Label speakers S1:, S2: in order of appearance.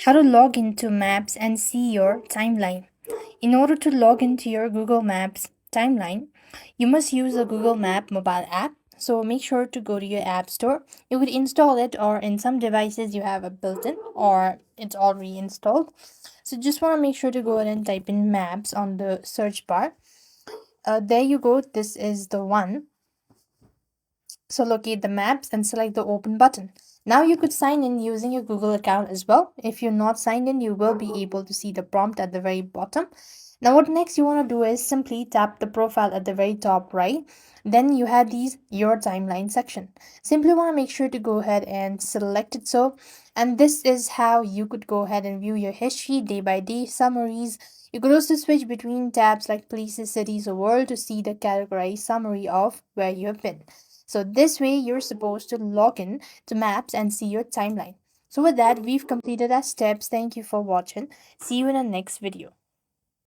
S1: How to log into Maps and see your timeline. In order to log into your Google Maps timeline, you must use the Google Map mobile app. So make sure to go to your app store. You could install it, or in some devices you have a built-in or it's already installed. So just want to make sure to go ahead and type in Maps on the search bar. There you go. This is the one. So locate the maps and select the open button. Now you could sign in using your Google account as well. If you're not signed in, you will be able to see the prompt at the very bottom. Now what next you want to do is simply tap the profile at the very top right. Then you have these your timeline section. Simply want to make sure to go ahead and select it so. And this is how you could go ahead and view your history day by day summaries. You could also switch between tabs like places, cities, or world to see the categorized summary of where you have been. So this way you're supposed to log in to Maps and see your timeline. So with that, we've completed our steps. Thank you for watching. See you in the next video.